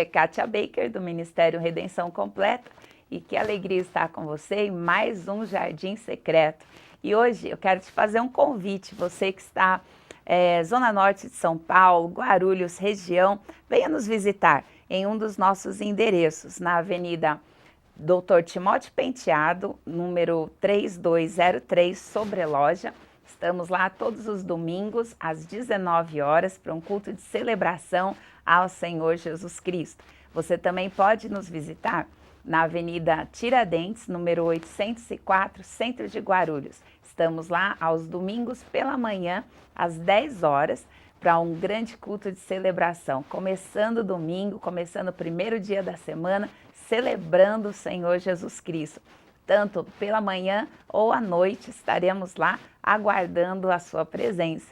é Kátia Baker, do Ministério Redenção Completa, e que alegria estar com você em mais um Jardim Secreto. E hoje eu quero te fazer um convite, você que está Zona Norte de São Paulo, Guarulhos, região, venha nos visitar em um dos nossos endereços, na Avenida Dr. Timóteo Penteado, número 3203, Sobreloja. Estamos lá todos os domingos, às 19 horas, para um culto de celebração ao Senhor Jesus Cristo. Você também pode nos visitar na Avenida Tiradentes, número 804, Centro de Guarulhos. Estamos lá aos domingos pela manhã, às 10 horas, para um grande culto de celebração. Começando o domingo, começando o primeiro dia da semana, celebrando o Senhor Jesus Cristo. Tanto pela manhã ou à noite estaremos lá aguardando a sua presença.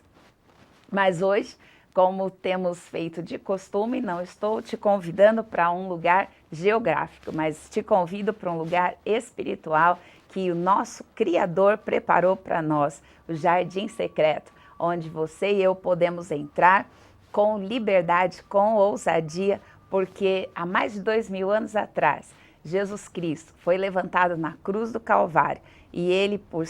Mas hoje, como temos feito de costume, não estou te convidando para um lugar geográfico, mas te convido para um lugar espiritual que o nosso Criador preparou para nós, o Jardim Secreto, onde você e eu podemos entrar com liberdade, com ousadia, porque há mais de 2000 anos atrás, Jesus Cristo foi levantado na cruz do Calvário e ele, por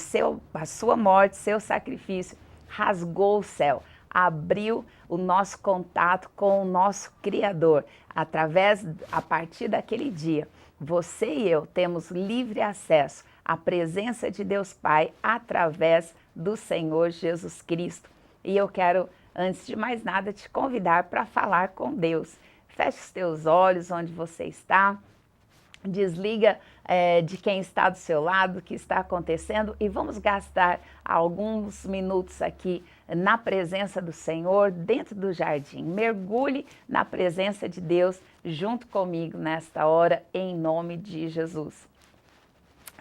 a sua morte, seu sacrifício, rasgou o céu, abriu o nosso contato com o nosso Criador. A partir daquele dia, você e eu temos livre acesso à presença de Deus Pai através do Senhor Jesus Cristo. E eu quero, antes de mais nada, te convidar para falar com Deus. Feche os teus olhos onde você está, desliga de quem está do seu lado, o que está acontecendo, e vamos gastar alguns minutos aqui na presença do Senhor, dentro do jardim. Mergulhe na presença de Deus junto comigo nesta hora, em nome de Jesus.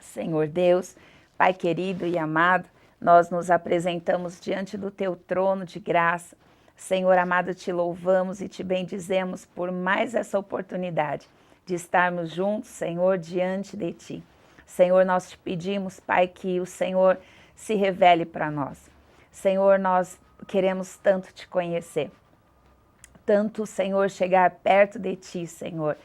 Senhor Deus, Pai querido e amado, nós nos apresentamos diante do teu trono de graça. Senhor amado, te louvamos e te bendizemos por mais essa oportunidade de estarmos juntos, Senhor, diante de ti. Senhor, nós te pedimos, Pai, que o Senhor se revele para nós. Senhor, nós queremos tanto te conhecer, tanto, Senhor, chegar perto de ti, Senhor,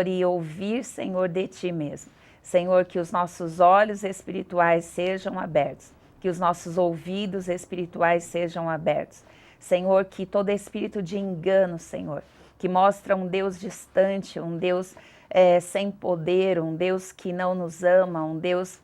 e ouvir, Senhor, de ti mesmo. Senhor, que os nossos olhos espirituais sejam abertos, que os nossos ouvidos espirituais sejam abertos. Senhor, que todo espírito de engano, Senhor, que mostra um Deus distante, um Deus sem poder, um Deus que não nos ama, um Deus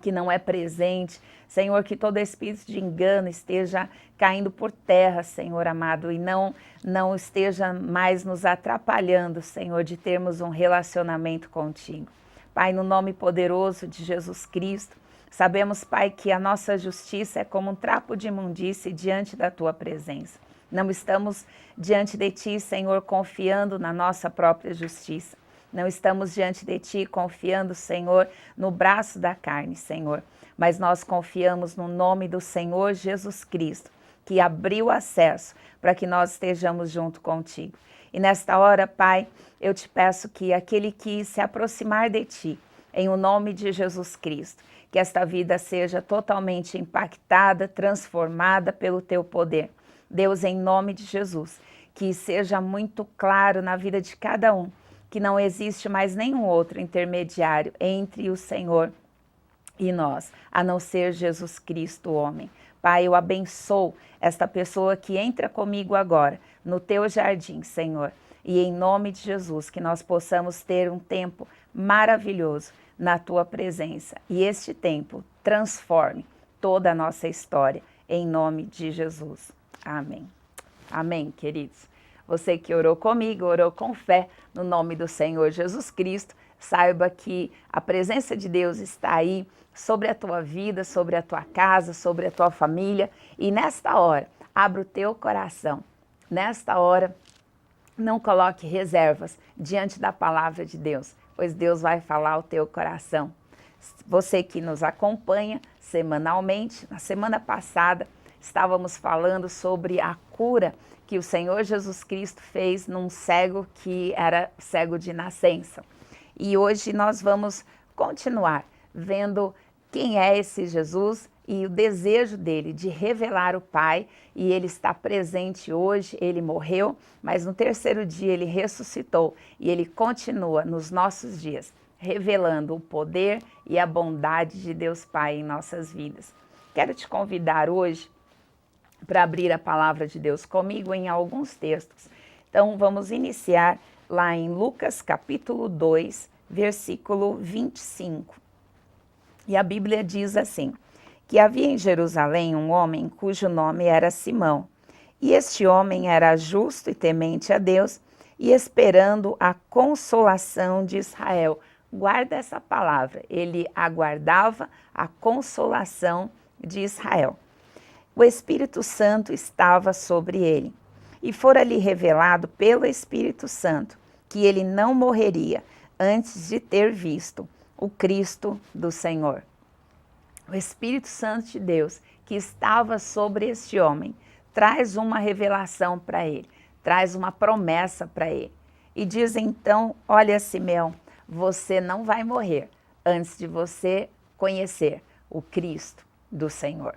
que não é presente. Senhor, que todo espírito de engano esteja caindo por terra, Senhor amado, e não esteja mais nos atrapalhando, Senhor, de termos um relacionamento contigo. Pai, no nome poderoso de Jesus Cristo, sabemos, Pai, que a nossa justiça é como um trapo de imundície diante da tua presença. Não estamos diante de ti, Senhor, confiando na nossa própria justiça. Não estamos diante de ti confiando, Senhor, no braço da carne, Senhor. Mas nós confiamos no nome do Senhor Jesus Cristo, que abriu acesso para que nós estejamos junto contigo. E nesta hora, Pai, eu te peço que aquele que se aproximar de ti, em o nome de Jesus Cristo, que esta vida seja totalmente impactada, transformada pelo teu poder. Deus, em nome de Jesus, que seja muito claro na vida de cada um, que não existe mais nenhum outro intermediário entre o Senhor e nós, a não ser Jesus Cristo, homem. Pai, eu abençoo esta pessoa que entra comigo agora no teu jardim, Senhor, e em nome de Jesus, que nós possamos ter um tempo maravilhoso na tua presença, e este tempo transforme toda a nossa história, em nome de Jesus. Amém. Amém, queridos. Você que orou comigo, orou com fé, no nome do Senhor Jesus Cristo, saiba que a presença de Deus está aí sobre a tua vida, sobre a tua casa, sobre a tua família. E nesta hora, abra o teu coração. Nesta hora, não coloque reservas diante da palavra de Deus, pois Deus vai falar ao teu coração. Você que nos acompanha semanalmente, na semana passada, estávamos falando sobre a cura que o Senhor Jesus Cristo fez num cego que era cego de nascença. E hoje nós vamos continuar vendo quem é esse Jesus e o desejo dele de revelar o Pai, e ele está presente hoje. Ele morreu, mas no terceiro dia ele ressuscitou e ele continua nos nossos dias, revelando o poder e a bondade de Deus Pai em nossas vidas. Quero te convidar hoje para abrir a palavra de Deus comigo em alguns textos. Então vamos iniciar lá em Lucas capítulo 2, versículo 25. E a Bíblia diz assim: que havia em Jerusalém um homem cujo nome era Simão, e este homem era justo e temente a Deus, e esperando a consolação de Israel. Guarda essa palavra, ele aguardava a consolação de Israel. O Espírito Santo estava sobre ele, e fora-lhe revelado pelo Espírito Santo que ele não morreria antes de ter visto o Cristo do Senhor. O Espírito Santo de Deus, que estava sobre este homem, traz uma revelação para ele, traz uma promessa para ele. E diz então: olha, Simeão, você não vai morrer antes de você conhecer o Cristo do Senhor.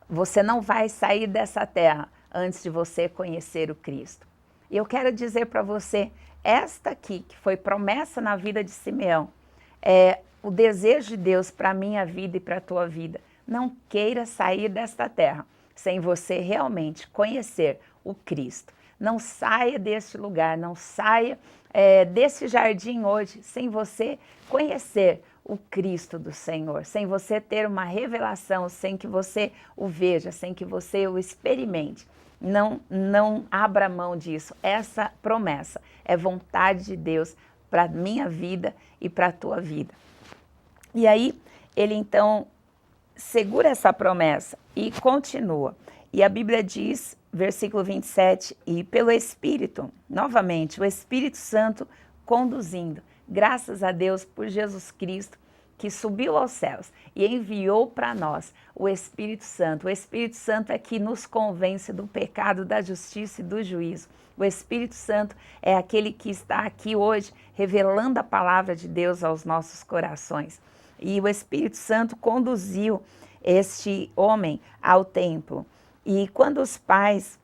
Você não vai sair dessa terra antes de você conhecer o Cristo. E eu quero dizer para você, esta aqui, que foi promessa na vida de Simeão, é o desejo de Deus para a minha vida e para a tua vida. Não queira sair desta terra sem você realmente conhecer o Cristo. Não saia deste lugar, não saia desse jardim hoje sem você conhecer o Cristo do Senhor, sem você ter uma revelação, sem que você o veja, sem que você o experimente. Não abra mão disso. Essa promessa é vontade de Deus para a minha vida e para a tua vida. E aí, ele então segura essa promessa e continua. E a Bíblia diz, versículo 27, e pelo Espírito, novamente, o Espírito Santo conduzindo, graças a Deus por Jesus Cristo, que subiu aos céus e enviou para nós o Espírito Santo. O Espírito Santo é que nos convence do pecado, da justiça e do juízo. O Espírito Santo é aquele que está aqui hoje revelando a palavra de Deus aos nossos corações. E o Espírito Santo conduziu este homem ao templo. E quando os pais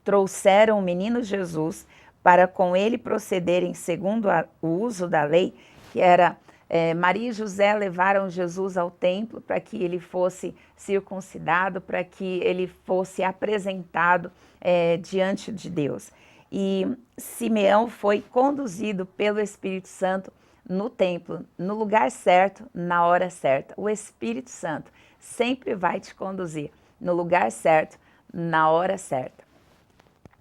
trouxeram o menino Jesus para com ele procederem segundo o uso da lei, que era Maria e José levaram Jesus ao templo para que ele fosse circuncidado, para que ele fosse apresentado diante de Deus. E Simeão foi conduzido pelo Espírito Santo no templo, no lugar certo, na hora certa. O Espírito Santo sempre vai te conduzir no lugar certo, na hora certa.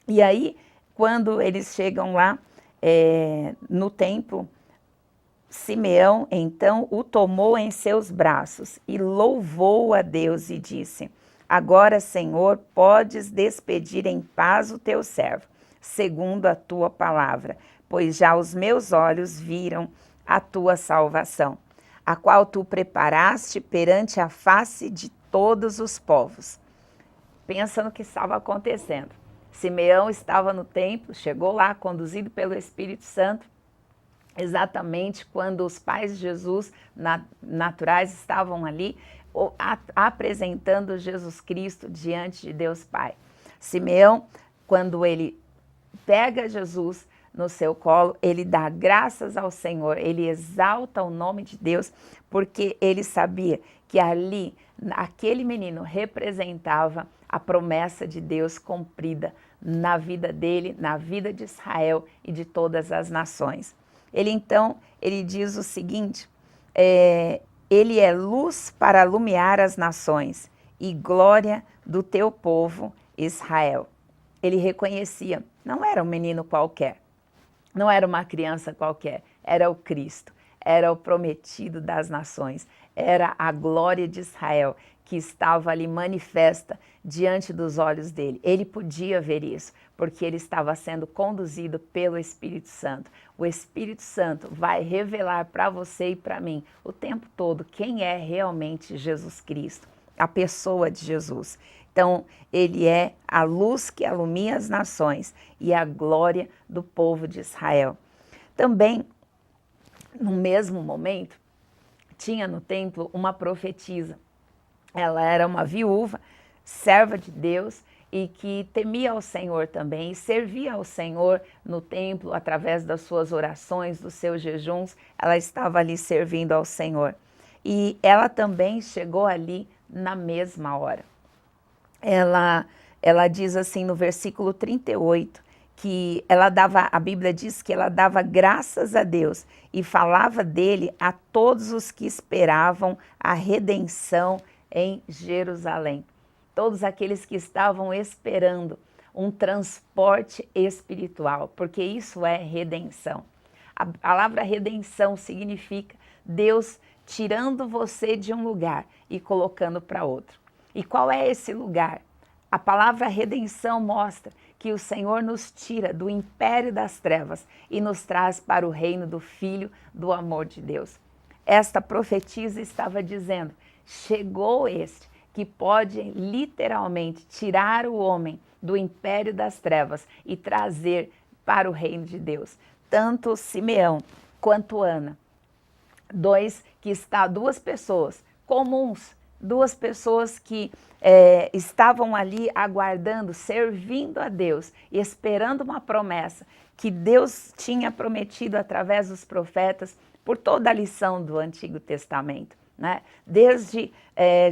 E aí, quando eles chegam lá no templo, Simeão então o tomou em seus braços e louvou a Deus e disse: agora, Senhor, podes despedir em paz o teu servo, segundo a tua palavra, pois já os meus olhos viram a tua salvação, a qual tu preparaste perante a face de todos os povos. Pensa no que estava acontecendo. Simeão estava no templo, chegou lá conduzido pelo Espírito Santo, exatamente quando os pais de Jesus naturais estavam ali apresentando Jesus Cristo diante de Deus Pai. Simeão, quando ele pega Jesus no seu colo, ele dá graças ao Senhor, ele exalta o nome de Deus, porque ele sabia que ali, aquele menino representava a promessa de Deus cumprida na vida dele, na vida de Israel e de todas as nações. Ele diz o seguinte, ele é luz para iluminar as nações e glória do teu povo Israel. Ele reconhecia, não era um menino qualquer, não era uma criança qualquer, era o Cristo, era o prometido das nações, era a glória de Israel que estava ali manifesta diante dos olhos dele. Ele podia ver isso, porque ele estava sendo conduzido pelo Espírito Santo. O Espírito Santo vai revelar para você e para mim o tempo todo quem é realmente Jesus Cristo, a pessoa de Jesus. Então, ele é a luz que ilumina as nações e a glória do povo de Israel. Também, no mesmo momento, tinha no templo uma profetisa. Ela era uma viúva, serva de Deus, e que temia ao Senhor também, e servia ao Senhor no templo através das suas orações, dos seus jejuns. Ela estava ali servindo ao Senhor. E ela também chegou ali na mesma hora. Ela diz assim no versículo 38, que a Bíblia diz que ela dava graças a Deus e falava dele a todos os que esperavam a redenção em Jerusalém. Todos aqueles que estavam esperando um transporte espiritual, porque isso é redenção. A palavra redenção significa Deus tirando você de um lugar e colocando para outro. E qual é esse lugar? A palavra redenção mostra que o Senhor nos tira do império das trevas e nos traz para o reino do Filho do amor de Deus. Esta profetisa estava dizendo: chegou este que pode literalmente tirar o homem do império das trevas e trazer para o reino de Deus. Tanto Simeão quanto Ana, duas pessoas comuns, duas pessoas que estavam ali aguardando, servindo a Deus e esperando uma promessa que Deus tinha prometido através dos profetas por toda a lição do Antigo Testamento, né? Desde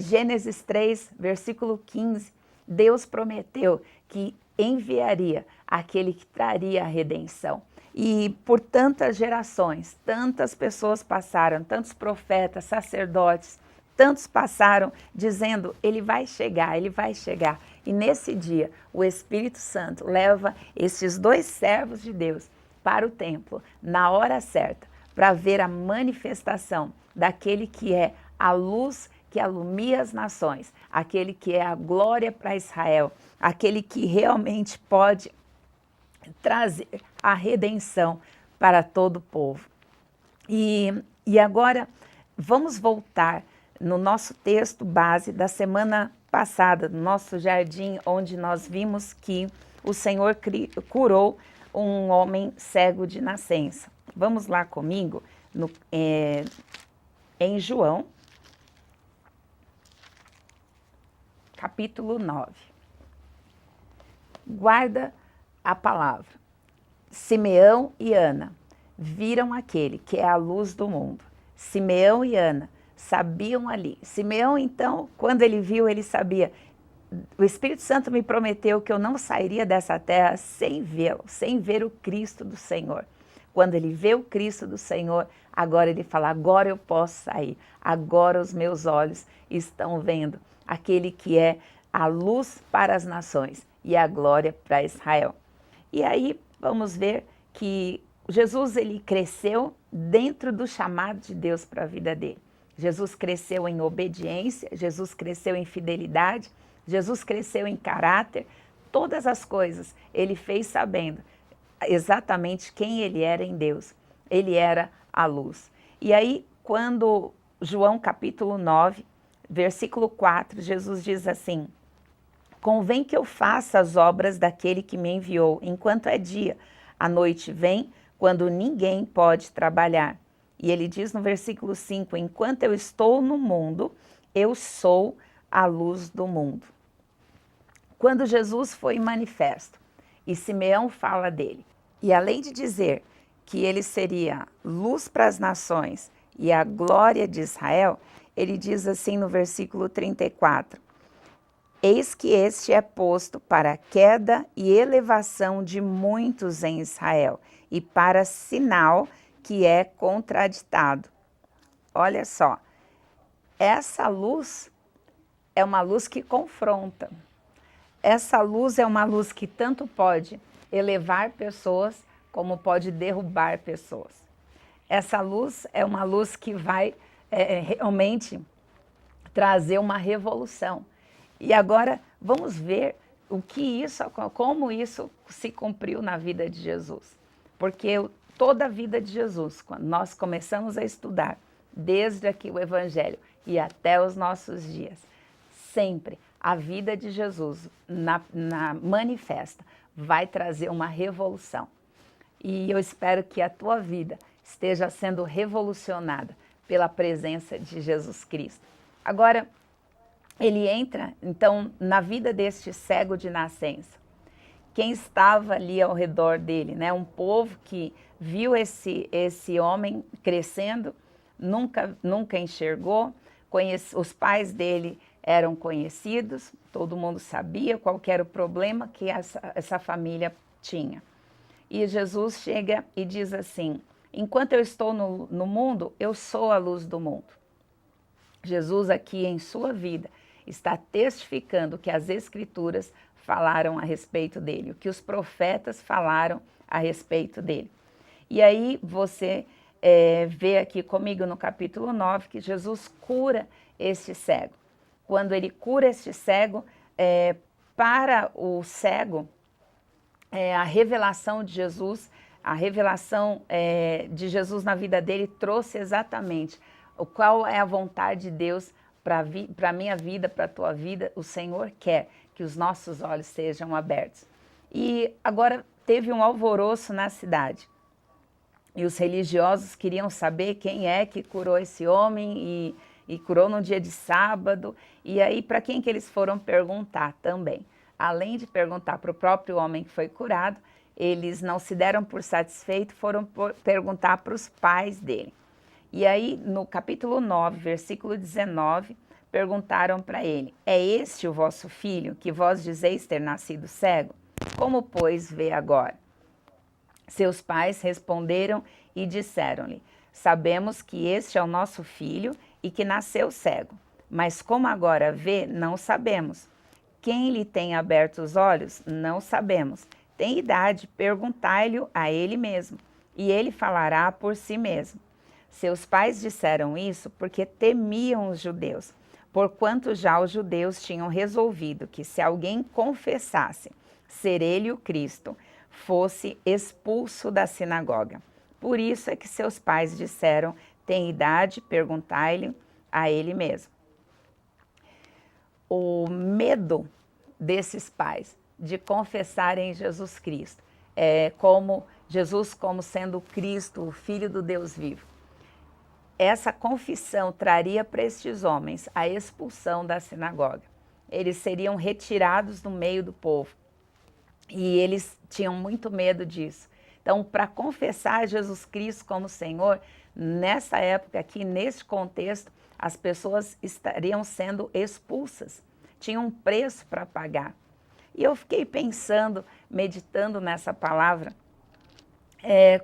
Gênesis 3, versículo 15, Deus prometeu que enviaria aquele que traria a redenção. E por tantas gerações, tantas pessoas passaram, tantos profetas, sacerdotes, tantos passaram dizendo: ele vai chegar, ele vai chegar. E nesse dia, o Espírito Santo leva esses dois servos de Deus para o templo, na hora certa, para ver a manifestação daquele que é a luz que alumia as nações, aquele que é a glória para Israel, aquele que realmente pode trazer a redenção para todo o povo. E agora vamos voltar no nosso texto base da semana passada, no nosso jardim, onde nós vimos que o Senhor curou um homem cego de nascença. Vamos lá comigo em João, capítulo 9. Guarda a palavra. Simeão e Ana viram aquele que é a luz do mundo. Simeão e Ana sabiam ali. Simeão, então, quando ele viu, ele sabia: o Espírito Santo me prometeu que eu não sairia dessa terra sem vê-lo, sem ver o Cristo do Senhor. Quando ele vê o Cristo do Senhor, agora ele fala: agora eu posso sair, agora os meus olhos estão vendo aquele que é a luz para as nações e a glória para Israel. E aí vamos ver que Jesus, ele cresceu dentro do chamado de Deus para a vida dele. Jesus cresceu em obediência, Jesus cresceu em fidelidade, Jesus cresceu em caráter. Todas as coisas ele fez sabendo exatamente quem ele era em Deus. Ele era a luz. E aí, quando João capítulo 9, versículo 4, Jesus diz assim: convém que eu faça as obras daquele que me enviou enquanto é dia. A noite vem, quando ninguém pode trabalhar. E ele diz no versículo 5, enquanto eu estou no mundo, eu sou a luz do mundo. Quando Jesus foi manifesto, e Simeão fala dele, e além de dizer que ele seria luz para as nações e a glória de Israel, ele diz assim no versículo 34, eis que este é posto para a queda e elevação de muitos em Israel, e para sinal que é contraditado. Olha só, essa luz é uma luz que confronta. Essa luz é uma luz que tanto pode elevar pessoas, como pode derrubar pessoas. Essa luz é uma luz que vai realmente trazer uma revolução. E agora vamos ver como isso se cumpriu na vida de Jesus. Porque toda a vida de Jesus, quando nós começamos a estudar, desde aqui o Evangelho e até os nossos dias, sempre a vida de Jesus na manifesta vai trazer uma revolução. E eu espero que a tua vida esteja sendo revolucionada pela presença de Jesus Cristo. Agora, ele entra, então, na vida deste cego de nascença. Quem estava ali ao redor dele, né? Um povo que viu esse homem crescendo, nunca enxergou, os pais dele eram conhecidos, todo mundo sabia qual era o problema que essa família tinha. E Jesus chega e diz assim: enquanto eu estou no mundo, eu sou a luz do mundo. Jesus aqui em sua vida está testificando que as Escrituras falaram a respeito dele, o que os profetas falaram a respeito dele. E aí você vê aqui comigo no capítulo 9 que Jesus cura este cego. Quando ele cura este cego, para o cego, a revelação de Jesus, a revelação de Jesus na vida dele trouxe exatamente qual é a vontade de Deus para a minha vida, para a tua vida. O Senhor quer que os nossos olhos sejam abertos. E agora teve um alvoroço na cidade. E os religiosos queriam saber quem é que curou esse homem e curou no dia de sábado. E aí, para quem que eles foram perguntar também? Além de perguntar para o próprio homem que foi curado, eles não se deram por satisfeitos, foram perguntar para os pais dele. E aí, no capítulo 9, versículo 19, perguntaram para ele: é este o vosso filho, que vós dizeis ter nascido cego? Como, pois, vê agora? Seus pais responderam e disseram-lhe: sabemos que este é o nosso filho e que nasceu cego, mas como agora vê, não sabemos. Quem lhe tem aberto os olhos, não sabemos. Tem idade, perguntai-lhe a ele mesmo, e ele falará por si mesmo. Seus pais disseram isso porque temiam os judeus, porquanto já os judeus tinham resolvido que se alguém confessasse ser ele o Cristo, fosse expulso da sinagoga. Por isso é que seus pais disseram: tem idade, perguntai-lhe a ele mesmo. O medo desses pais de confessarem Jesus Cristo, como Jesus como sendo o Cristo, o Filho do Deus vivo. Essa confissão traria para estes homens a expulsão da sinagoga. Eles seriam retirados do meio do povo. E eles tinham muito medo disso. Então, para confessar Jesus Cristo como Senhor, nessa época aqui, nesse contexto, as pessoas estariam sendo expulsas. Tinham um preço para pagar. E eu fiquei pensando, meditando nessa palavra,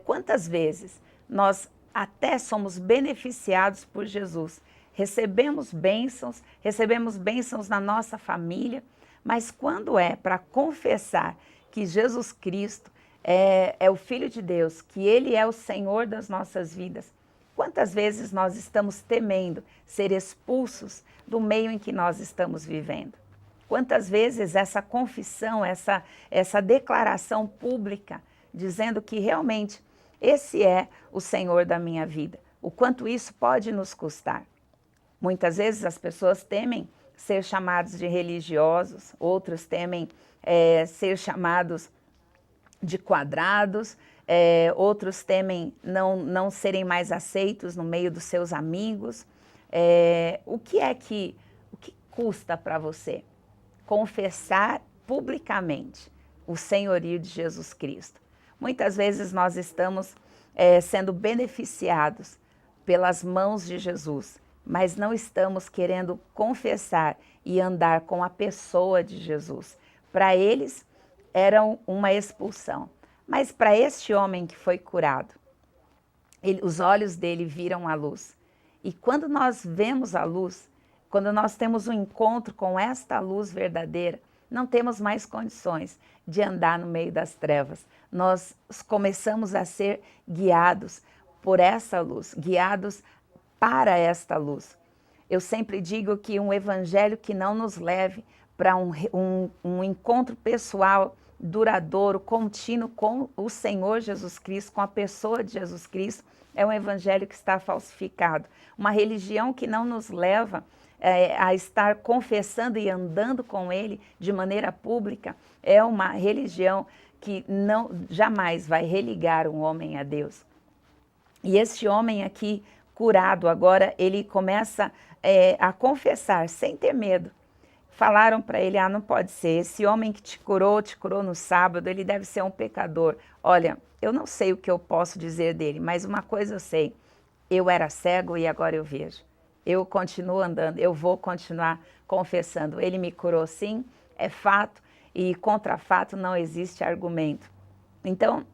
quantas vezes nós até somos beneficiados por Jesus. Recebemos bênçãos na nossa família, mas quando é para confessar que Jesus Cristo é o Filho de Deus, que Ele é o Senhor das nossas vidas, quantas vezes nós estamos temendo ser expulsos do meio em que nós estamos vivendo? Quantas vezes essa confissão, essa declaração pública, dizendo que realmente esse é o Senhor da minha vida, o quanto isso pode nos custar? Muitas vezes as pessoas temem ser chamados de religiosos, outros temem ser chamados de quadrados, outros temem não serem mais aceitos no meio dos seus amigos. O que custa para você confessar publicamente o senhorio de Jesus Cristo? Muitas vezes nós estamos sendo beneficiados pelas mãos de Jesus, mas não estamos querendo confessar e andar com a pessoa de Jesus. Para eles, era uma expulsão. Mas para este homem que foi curado, os olhos dele viram a luz. E quando nós vemos a luz, quando nós temos um encontro com esta luz verdadeira, não temos mais condições de andar no meio das trevas. Nós começamos a ser guiados por essa luz, guiados para esta luz. Eu sempre digo que um evangelho que não nos leve para um encontro pessoal, duradouro, contínuo com o Senhor Jesus Cristo, com a pessoa de Jesus Cristo, é um evangelho que está falsificado. Uma religião que não nos leva a estar confessando e andando com Ele de maneira pública, é uma religião que jamais vai religar um homem a Deus. E este homem aqui, curado agora, ele começa a confessar sem ter medo. falaram para ele, não pode ser, esse homem que te curou no sábado, ele deve ser um pecador. Olha, eu não sei o que eu posso dizer dele, mas uma coisa eu sei, eu era cego e agora eu vejo. Eu continuo andando, eu vou continuar confessando. Ele me curou sim, é fato, e contra fato não existe argumento. Então,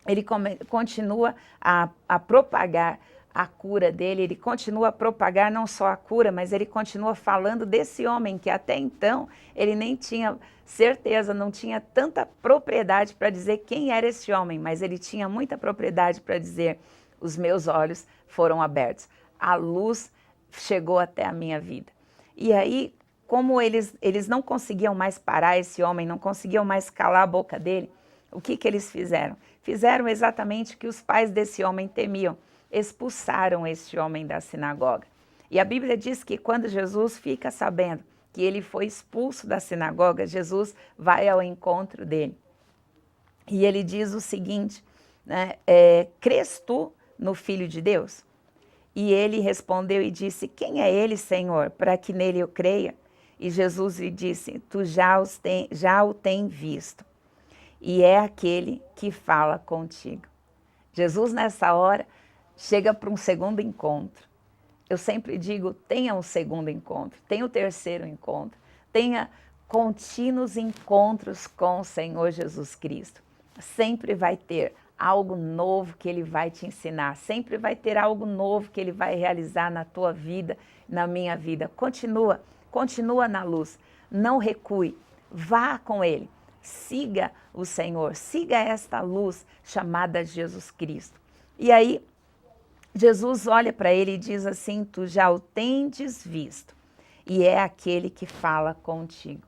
ele continua a propagar a cura dele, ele continua a propagar não só a cura, mas ele continua falando desse homem que até então ele nem tinha certeza, não tinha tanta propriedade para dizer quem era esse homem, mas ele tinha muita propriedade para dizer, os meus olhos foram abertos, a luz chegou até a minha vida. E aí, como eles não conseguiam mais parar esse homem, não conseguiam mais calar a boca dele, o que eles fizeram? Fizeram exatamente o que os pais desse homem temiam, expulsaram este homem da sinagoga. E a Bíblia diz que quando Jesus fica sabendo que ele foi expulso da sinagoga, Jesus vai ao encontro dele. E ele diz o seguinte, né, crês tu no Filho de Deus? E ele respondeu e disse, quem é ele, Senhor, para que nele eu creia? E Jesus lhe disse, tu já o tem visto, e é aquele que fala contigo. Jesus, nessa hora, chega para um segundo encontro. Eu sempre digo, tenha um segundo encontro, tenha o terceiro encontro, tenha contínuos encontros com o Senhor Jesus Cristo. Sempre vai ter algo novo que Ele vai te ensinar, sempre vai ter algo novo que Ele vai realizar na tua vida, na minha vida. Continua na luz, não recue, vá com Ele, siga o Senhor, siga esta luz chamada Jesus Cristo. E aí, Jesus olha para ele e diz assim, tu já o tendes visto, e é aquele que fala contigo.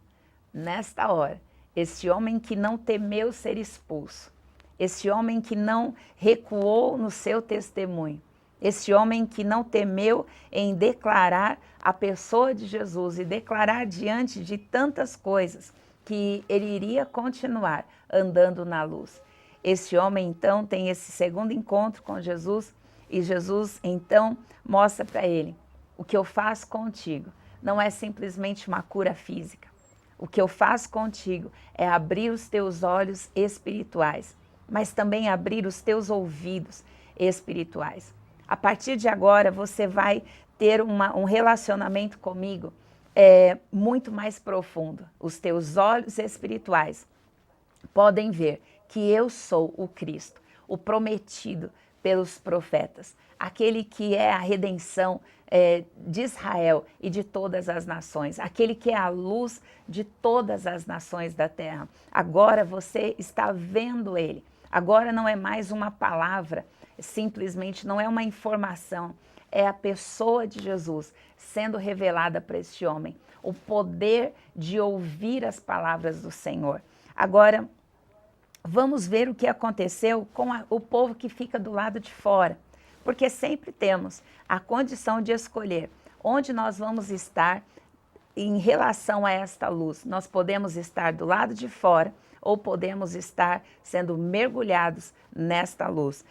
Nesta hora, este homem que não temeu ser expulso, este homem que não recuou no seu testemunho, este homem que não temeu em declarar a pessoa de Jesus e declarar diante de tantas coisas que ele iria continuar andando na luz. Este homem, então, tem esse segundo encontro com Jesus e Jesus, então, mostra para ele, o que eu faço contigo não é simplesmente uma cura física. O que eu faço contigo é abrir os teus olhos espirituais, mas também abrir os teus ouvidos espirituais. A partir de agora, você vai ter um relacionamento comigo muito mais profundo. Os teus olhos espirituais podem ver que eu sou o Cristo, o prometido pelos profetas, aquele que é a redenção de Israel e de todas as nações, aquele que é a luz de todas as nações da terra. Agora você está vendo ele, agora não é mais uma palavra, simplesmente não é uma informação, é a pessoa de Jesus sendo revelada para este homem, o poder de ouvir as palavras do Senhor. Agora, vamos ver o que aconteceu com o povo que fica do lado de fora, porque sempre temos a condição de escolher onde nós vamos estar em relação a esta luz. Nós podemos estar do lado de fora ou podemos estar sendo mergulhados nesta luz.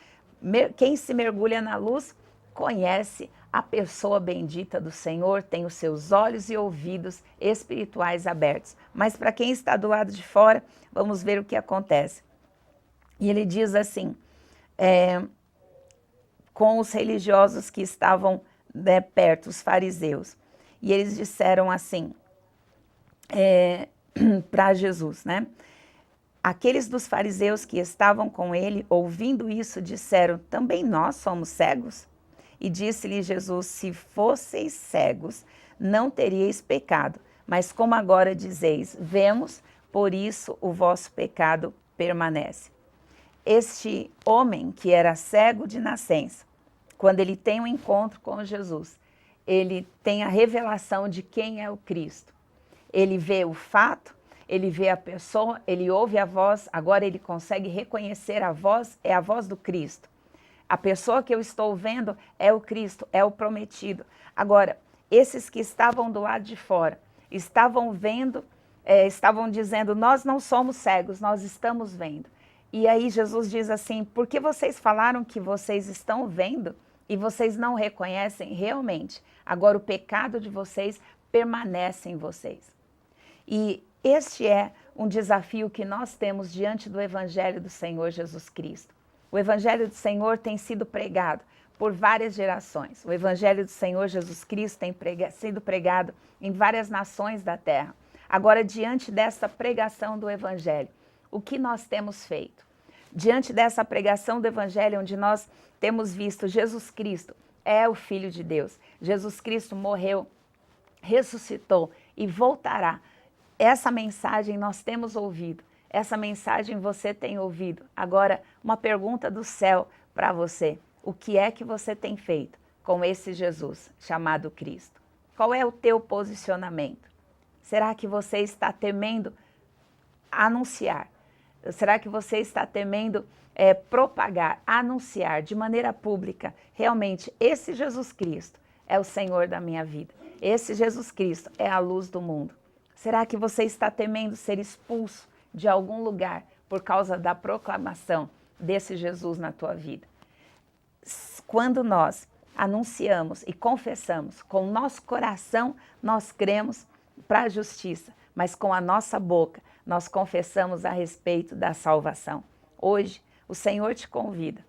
Quem se mergulha na luz conhece a pessoa bendita do Senhor, tem os seus olhos e ouvidos espirituais abertos. Mas para quem está do lado de fora, vamos ver o que acontece. E ele diz assim, com os religiosos que estavam perto, os fariseus. E eles disseram assim para Jesus, né? Aqueles dos fariseus que estavam com ele, ouvindo isso, disseram, também nós somos cegos? E disse-lhe Jesus, se fosseis cegos, não teríeis pecado. Mas como agora dizeis, vemos, por isso o vosso pecado permanece. Este homem que era cego de nascença, quando ele tem um encontro com Jesus, ele tem a revelação de quem é o Cristo. Ele vê o fato, ele vê a pessoa, ele ouve a voz, agora ele consegue reconhecer a voz, é a voz do Cristo. A pessoa que eu estou vendo é o Cristo, é o prometido. Agora, esses que estavam do lado de fora, estavam vendo, estavam dizendo, nós não somos cegos, nós estamos vendo. E aí Jesus diz assim, por que vocês falaram que vocês estão vendo e vocês não reconhecem realmente? Agora o pecado de vocês permanece em vocês. E este é um desafio que nós temos diante do Evangelho do Senhor Jesus Cristo. O Evangelho do Senhor tem sido pregado por várias gerações. O Evangelho do Senhor Jesus Cristo tem sido pregado em várias nações da terra. Agora, diante dessa pregação do Evangelho, o que nós temos feito? Diante dessa pregação do Evangelho, onde nós temos visto Jesus Cristo é o Filho de Deus. Jesus Cristo morreu, ressuscitou e voltará. Essa mensagem nós temos ouvido. Essa mensagem você tem ouvido. Agora, uma pergunta do céu para você. O que é que você tem feito com esse Jesus chamado Cristo? Qual é o teu posicionamento? Será que você está temendo anunciar? Será que você está temendo propagar, anunciar de maneira pública? Realmente, esse Jesus Cristo é o Senhor da minha vida. Esse Jesus Cristo é a luz do mundo. Será que você está temendo ser expulso de algum lugar por causa da proclamação desse Jesus na tua vida? Quando nós anunciamos e confessamos com o nosso coração, nós cremos para a justiça, mas com a nossa boca nós confessamos a respeito da salvação. Hoje, o Senhor te convida.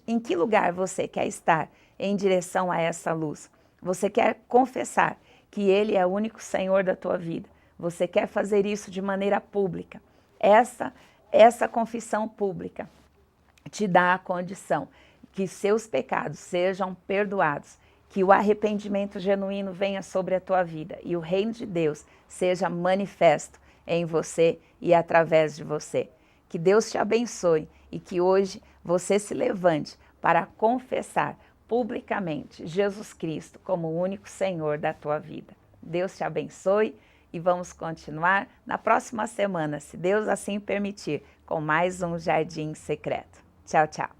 Em que lugar você quer estar em direção a essa luz? Você quer confessar que Ele é o único Senhor da tua vida? Você quer fazer isso de maneira pública? Essa confissão pública te dá a condição que seus pecados sejam perdoados, que o arrependimento genuíno venha sobre a tua vida e o reino de Deus seja manifesto em você e através de você. Que Deus te abençoe e que hoje você se levante para confessar publicamente Jesus Cristo como o único Senhor da tua vida. Deus te abençoe e vamos continuar na próxima semana, se Deus assim permitir, com mais um Jardim Secreto. Tchau, tchau.